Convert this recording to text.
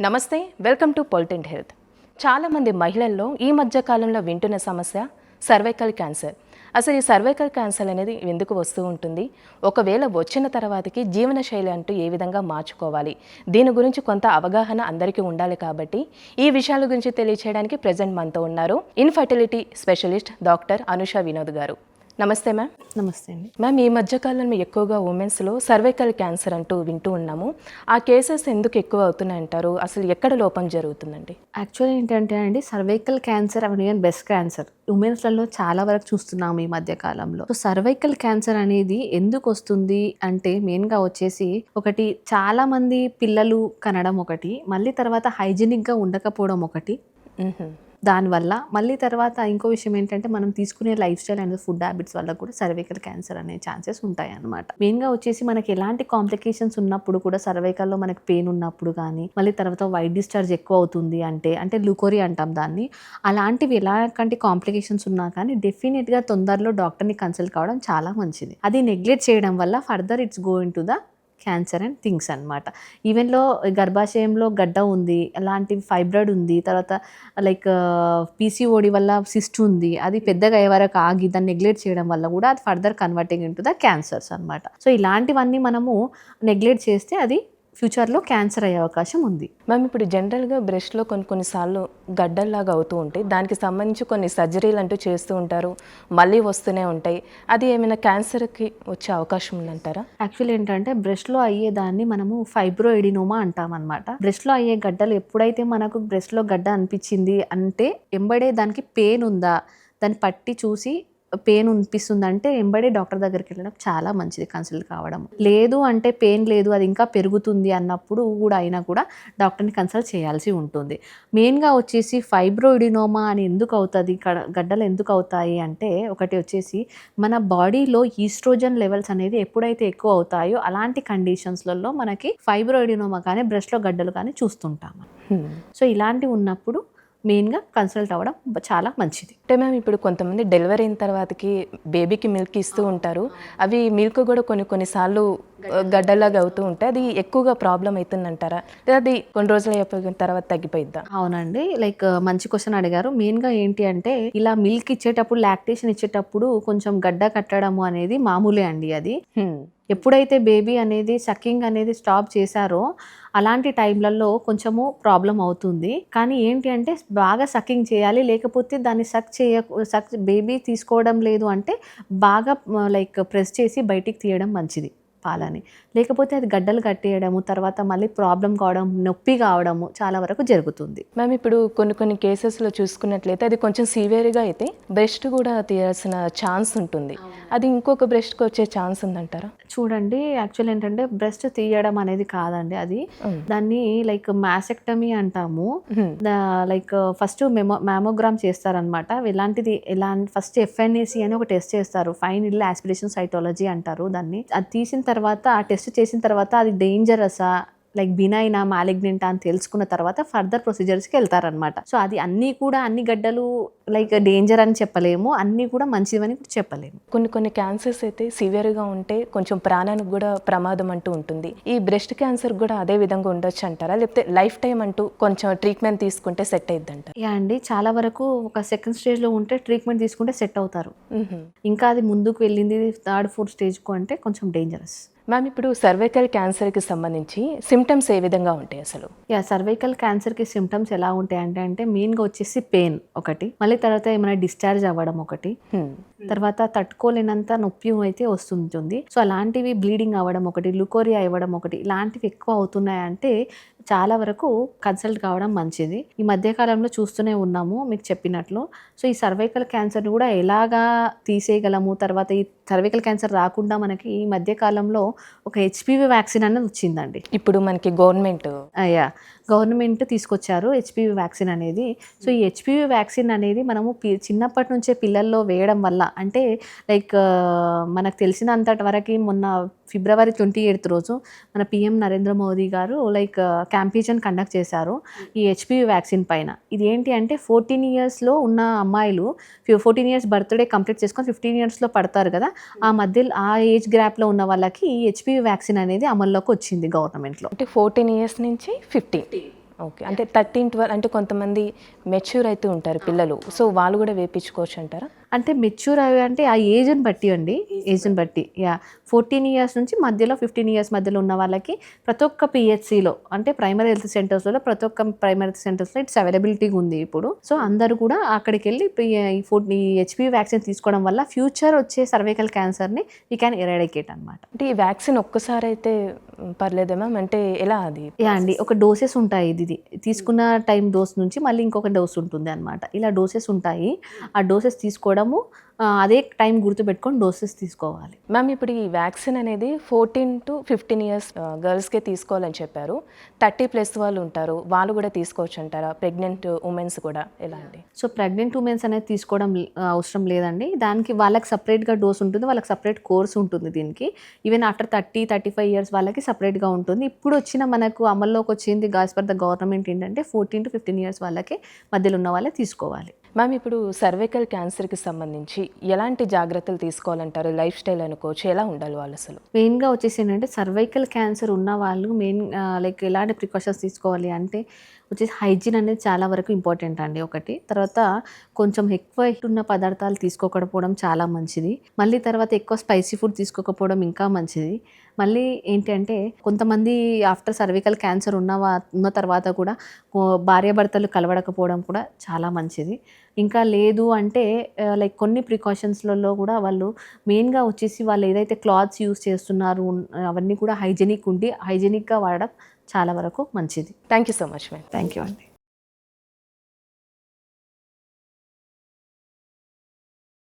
నమస్తే, welcome to పొలిటింట్ health. చాలామంది మహిళల్లో ఈ మధ్య కాలంలో వింటున్న సమస్య సర్వైకల్ క్యాన్సర్. అసలు ఈ సర్వైకల్ క్యాన్సర్ అనేది ఎందుకు వస్తూ ఉంటుంది, ఒకవేళ వచ్చిన తర్వాతకి జీవనశైలి అంటూ ఏ విధంగా మార్చుకోవాలి, దీని గురించి కొంత అవగాహన అందరికీ ఉండాలి. కాబట్టి ఈ విషయాల గురించి తెలియచేయడానికి ప్రజెంట్ మనతో ఉన్నారు infertility specialist doctor Anusha Vinod గారు. నమస్తే మ్యామ్. నమస్తే అండి మ్యామ్, ఈ మధ్యకాలంలో ఎక్కువగా ఉమెన్స్లో సర్వైకల్ క్యాన్సర్ అంటూ వింటూ ఉన్నాము. ఆ కేసెస్ ఎందుకు ఎక్కువ అవుతున్నాయంటారు? అసలు ఎక్కడ లోపం జరుగుతుందండి? యాక్చువల్లీ ఏంటంటే అండి, cervical cancer even breast cancer ఉమెన్స్లలో చాలా వరకు చూస్తున్నాము ఈ మధ్య కాలంలో. సో సర్వైకల్ క్యాన్సర్ అనేది ఎందుకు వస్తుంది అంటే మెయిన్గా వచ్చేసి ఒకటి, చాలా మంది పిల్లలు కనడం ఒకటి, మళ్ళీ తర్వాత హైజీనిక్గా ఉండకపోవడం ఒకటి, దానివల్ల మళ్ళీ తర్వాత ఇంకో విషయం ఏంటంటే మనం తీసుకునే life style and food habits వల్ల కూడా సర్వైకల్ క్యాన్సర్ అనే ఛాన్సెస్ ఉంటాయి అన్నమాట. మెయిన్గా వచ్చేసి మనకి ఎలాంటి కాంప్లికేషన్స్ ఉన్నప్పుడు కూడా, సర్వైకల్లో మనకి పెయిన్ ఉన్నప్పుడు కానీ, మళ్ళీ తర్వాత వైట్ డిశ్చార్జ్ ఎక్కువ అవుతుంది అంటే లుకోరి అంటాం దాన్ని, అలాంటివి ఎలాంటి కాంప్లికేషన్స్ ఉన్నా కానీ డెఫినెట్గా తొందరలో డాక్టర్ని కన్సల్ట్ కావడం చాలా మంచిది. అది నెగ్లెక్ట్ చేయడం వల్ల further it's going to the cancer and things అనమాట. ఈవెన్లో గర్భాశయంలో గడ్డ ఉంది, అలాంటి ఫైబ్రాయిడ్ ఉంది, తర్వాత లైక్ పీసీఓడి వల్ల సిస్ట్ ఉంది, అది పెద్దగా అయ్యే వరకు ఆగి దాన్ని నెగ్లెక్ట్ చేయడం వల్ల కూడా అది further converting into the cancers అనమాట. సో ఇలాంటివన్నీ మనము నెగ్లెక్ట్ చేస్తే అది ఫ్యూచర్లో క్యాన్సర్ అయ్యే అవకాశం ఉంది. మ్యామ్, ఇప్పుడు జనరల్గా బ్రెస్ట్లో కొన్నిసార్లు గడ్డల్లాగా అవుతూ ఉంటాయి, దానికి సంబంధించి కొన్ని సర్జరీలు అంటూ చేస్తూ ఉంటారు, మళ్ళీ వస్తూనే ఉంటాయి. అది ఏమైనా క్యాన్సర్కి వచ్చే అవకాశం ఉందంటారా? యాక్చువల్లీ ఏంటంటే బ్రెస్ట్లో అయ్యేదాన్ని మనము ఫైబ్రోఎడినోమా అంటాం అనమాట. బ్రెస్ట్లో అయ్యే గడ్డలు ఎప్పుడైతే మనకు బ్రెస్ట్లో గడ్డ అనిపించింది అంటే ఎంబడే దానికి పెయిన్ ఉందా, దాన్ని పట్టి చూసి పెయిన్ అనిపిస్తుంది అంటే ఎంబడే డాక్టర్ దగ్గరికి వెళ్ళడం చాలా మంచిది, కన్సల్ట్ కావడం. లేదు అంటే పెయిన్ లేదు, అది ఇంకా పెరుగుతుంది అన్నప్పుడు కూడా అయినా కూడా డాక్టర్ని కన్సల్ట్ చేయాల్సి ఉంటుంది. మెయిన్గా వచ్చేసి ఫైబ్రోయిడినోమా అని ఎందుకు అవుతుంది, గడ్డలు ఎందుకు అవుతాయి అంటే, ఒకటి వచ్చేసి మన బాడీలో ఈస్ట్రోజన్ లెవెల్స్ అనేది ఎప్పుడైతే ఎక్కువ అవుతాయో అలాంటి కండిషన్స్లలో మనకి ఫైబ్రోయిడినోమా కానీ బ్రెస్ట్లో గడ్డలు కానీ చూస్తుంటాము. సో ఇలాంటివి ఉన్నప్పుడు మెయిన్గా కన్సల్ట్ అవ్వడం చాలా మంచిది. అంటే మ్యామ్, ఇప్పుడు కొంతమంది డెలివరీ అయిన తర్వాతకి బేబీకి మిల్క్ ఇస్తూ ఉంటారు, అవి మిల్క్ కూడా కొన్నిసార్లు గడ్డలాగా అవుతూ ఉంటాయి, అది ఎక్కువగా ప్రాబ్లం అవుతుందంటారా, లేదా అది కొన్ని రోజులు అయిపోయిన తర్వాత తగ్గిపోయిద్దా? అవునండి, లైక్ మంచి క్వశ్చన్ అడిగారు. మెయిన్గా ఏంటి అంటే, ఇలా మిల్క్ ఇచ్చేటప్పుడు, లాక్టేషన్ ఇచ్చేటప్పుడు కొంచెం గడ్డ కట్టడము అనేది మామూలే అండి. అది ఎప్పుడైతే బేబీ అనేది సకింగ్ అనేది స్టాప్ చేశారో అలాంటి టైంలలో కొంచెము ప్రాబ్లం అవుతుంది. కానీ ఏంటి అంటే బాగా సకింగ్ చేయాలి, లేకపోతే దాన్ని సక్ బేబీ తీసుకోవడం లేదు అంటే బాగా లైక్ ప్రెస్ చేసి బయటికి తీయడం మంచిది పాలని, లేకపోతే అది గడ్డలు కట్టేయడము, తర్వాత మళ్ళీ ప్రాబ్లం కావడం, నొప్పి కావడము చాలా వరకు జరుగుతుంది. మ్యామ్, ఇప్పుడు కొన్ని కేసెస్లో చూసుకున్నట్లయితే అది కొంచెం సివియర్గా అయితే బ్రెస్ట్ కూడా తీయాల్సిన ఛాన్స్ ఉంటుంది, అది ఇంకొక బ్రెస్ట్కి వచ్చే ఛాన్స్ ఉందంటారా? చూడండి, యాక్చువల్ ఏంటంటే బ్రెస్ట్ తీయడం అనేది కాదండి, అది దాన్ని లైక్ మ్యాసెక్టమీ అంటాము. లైక్ ఫస్ట్ మ్యామోగ్రామ్ చేస్తారనమాట. ఫస్ట్ FNAC అని ఒక టెస్ట్ చేస్తారు, ఫైన్ నీడిల్ ఆస్పిరేషన్ సైటాలజీ అంటారు దాన్ని. అది తీసిన తర్వాత, ఆ టెస్ట్ చేసిన తర్వాత అది డేంజరసా, లైక్ బినైనా మాలిగ్నెంటా అని తెలుసుకున్న తర్వాత ఫర్దర్ ప్రొసీజర్స్కి వెళ్తారనమాట. సో అది అన్ని గడ్డలు లైక్ డేంజర్ అని చెప్పలేము, అన్నీ కూడా మంచివని చెప్పలేము. కొన్ని క్యాన్సర్స్ అయితే సివియర్గా ఉంటే కొంచెం ప్రాణానికి కూడా ప్రమాదం అంటూ ఉంటుంది. ఈ బ్రెస్ట్ క్యాన్సర్ కూడా అదే విధంగా ఉండొచ్చు అంటారా, లేకపోతే లైఫ్ టైం అంటూ కొంచెం ట్రీట్మెంట్ తీసుకుంటే సెట్ అయ్యిద్ది అంటారా? యా అండి, చాలా వరకు ఒక సెకండ్ స్టేజ్లో ఉంటే ట్రీట్మెంట్ తీసుకుంటే సెట్ అవుతారు. ఇంకా అది ముందుకు వెళ్ళింది 3rd 4th స్టేజ్కు అంటే కొంచెం డేంజరస్. మ్యామ్, ఇప్పుడు సర్వైకల్ క్యాన్సర్కి సంబంధించి సిమ్టమ్స్ ఏ విధంగా ఉంటాయి అసలు? సర్వైకల్ క్యాన్సర్కి సిమ్టమ్స్ ఎలా ఉంటాయి అంటే మెయిన్గా వచ్చేసి పెయిన్ ఒకటి, మళ్ళీ తర్వాత ఏమైనా డిశ్చార్జ్ అవ్వడం ఒకటి, తర్వాత తట్టుకోలేనంత నొప్పి అయితే వస్తుంటుంది. సో అలాంటివి బ్లీడింగ్ అవ్వడం ఒకటి, లుకోరియా ఇవ్వడం ఒకటి, ఇలాంటివి ఎక్కువ అవుతున్నాయంటే చాలా వరకు కన్సల్ట్ కావడం మంచిది. ఈ మధ్యకాలంలో చూస్తూనే ఉన్నాము మీకు చెప్పినట్లు. సో ఈ సర్వైకల్ క్యాన్సర్ని కూడా ఎలాగా తీసేయగలము, తర్వాత ఈ సర్వైకల్ క్యాన్సర్ రాకుండా మనకి ఈ మధ్యకాలంలో ఒక HPV వ్యాక్సిన్ అనేది వచ్చిందండి. ఇప్పుడు మనకి గవర్నమెంట్ తీసుకొచ్చారు HPV వ్యాక్సిన్ అనేది. సో ఈ HPV వ్యాక్సిన్ అనేది మనము చిన్నప్పటి నుంచే పిల్లల్లో వేయడం వల్ల, అంటే లైక్ మనకు తెలిసినంతటి వరకు మొన్న February 28th రోజు మన PM నరేంద్ర మోదీ గారు లైక్ క్యాంపెయిన్ కండక్ట్ చేశారు ఈ HPV వ్యాక్సిన్ పైన. ఇది ఏంటి అంటే 14 yearsలో ఉన్న అమ్మాయిలు 14 years బర్త్డే కంప్లీట్ చేసుకొని 15 yearsలో పడతారు కదా, ఆ మధ్యలో ఆ ఏజ్ గ్యాప్లో ఉన్న వాళ్ళకి ఈ HPV వ్యాక్సిన్ అనేది అమల్లోకి వచ్చింది గవర్నమెంట్లో. అంటే 14 years నుంచి 15. ఓకే. అంటే 13, 12 అంటే కొంతమంది మెచ్యూర్ అయితే ఉంటారు పిల్లలు. సో వాళ్ళు కూడా వేపించుకోవచ్చు అంటారా? అంటే మెచ్యూర్ అవి అంటే ఆ ఏజ్ని బట్టి అండి, ఏజ్ని బట్టి. 14 ఇయర్స్ నుంచి మధ్యలో 15 ఇయర్స్ మధ్యలో ఉన్న వాళ్ళకి ప్రతి ఒక్క పిహెచ్సిలో అంటే ప్రైమరీ హెల్త్ సెంటర్స్లో ప్రతి ఒక్క ప్రైమరీ హెల్త్ సెంటర్స్లో ఇట్స్ అవైలబిలిటీగా ఉంది ఇప్పుడు. సో అందరూ కూడా అక్కడికి వెళ్ళి ఈ హెచ్పివి వ్యాక్సిన్ తీసుకోవడం వల్ల ఫ్యూచర్ వచ్చే సర్వైకల్ క్యాన్సర్ని వీ క్యాన్ ఎరాడికేట్ అనమాట. అంటే ఈ వ్యాక్సిన్ ఒక్కసారి అయితే పర్లేదా మ్యామ్? అంటే ఎలా అది? అండి, ఒక డోసెస్ ఉంటాయి. ఇది తీసుకున్న టైం డోస్ నుంచి మళ్ళీ ఇంకొక డోస్ ఉంటుంది అనమాట. ఇలా డోసెస్ ఉంటాయి. ఆ డోసెస్ తీసుకోవడము అదే టైం గుర్తుపెట్టుకొని డోసెస్ తీసుకోవాలి. మ్యామ్ ఇప్పుడు ఈ వ్యాక్సిన్ అనేది 14 to 15 ఇయర్స్ గర్ల్స్కే తీసుకోవాలని చెప్పారు. 30+ వాళ్ళు ఉంటారు, వాళ్ళు కూడా తీసుకోవచ్చు అంటారా? ప్రెగ్నెంట్ ఉమెన్స్ కూడా ఎలా అండి? సో ప్రెగ్నెంట్ ఉమెన్స్ అనేది తీసుకోవడం అవసరం లేదండి. దానికి వాళ్ళకి సపరేట్గా డోస్ ఉంటుంది, వాళ్ళకి సపరేట్ కోర్స్ ఉంటుంది దీనికి. ఈవెన్ ఆఫ్టర్ 30-35 ఇయర్స్ వాళ్ళకి సపరేట్గా ఉంటుంది. ఇప్పుడు వచ్చిన మనకు అమల్లోకి వచ్చింది యాజ్ పర్ ద గవర్నమెంట్ ఏంటంటే 14 to 15 ఇయర్స్ వాళ్ళకి మధ్యలో ఉన్న వాళ్ళే తీసుకోవాలి. మ్యామ్ ఇప్పుడు సర్వైకల్ క్యాన్సర్కి సంబంధించి ఎలాంటి జాగ్రత్తలు తీసుకోవాలంటారు? లైఫ్ స్టైల్ అనుకోవచ్చు, ఎలా ఉండాలి వాళ్ళు అసలు? మెయిన్గా వచ్చేసి ఏంటంటే సర్వైకల్ క్యాన్సర్ ఉన్న వాళ్ళు లైక్ ఎలాంటి ప్రికాషన్స్ తీసుకోవాలి అంటే వచ్చేసి హైజీన్ అనేది చాలా వరకు ఇంపార్టెంట్ అండి ఒకటి. తర్వాత కొంచెం ఎక్కువ ఉన్న పదార్థాలు తీసుకోకపోవడం చాలా మంచిది. మళ్ళీ తర్వాత ఎక్కువ స్పైసీ ఫుడ్ తీసుకోకపోవడం ఇంకా మంచిది. మళ్ళీ ఏంటంటే కొంతమంది ఆఫ్టర్ సర్వికల్ క్యాన్సర్ ఉన్న తర్వాత కూడా భార్యాభర్తలు కలవడకపోవడం కూడా చాలా మంచిది. ఇంకా లేదు అంటే లైక్ కొన్ని ప్రికాషన్స్లలో కూడా వాళ్ళు మెయిన్గా వచ్చేసి వాళ్ళు ఏదైతే క్లాత్స్ యూస్ చేస్తున్నారు అవన్నీ కూడా హైజెనిక్గా వాడడం చాలా వరకు మంచిది. Thank you so much ma'am. Thank you అండి.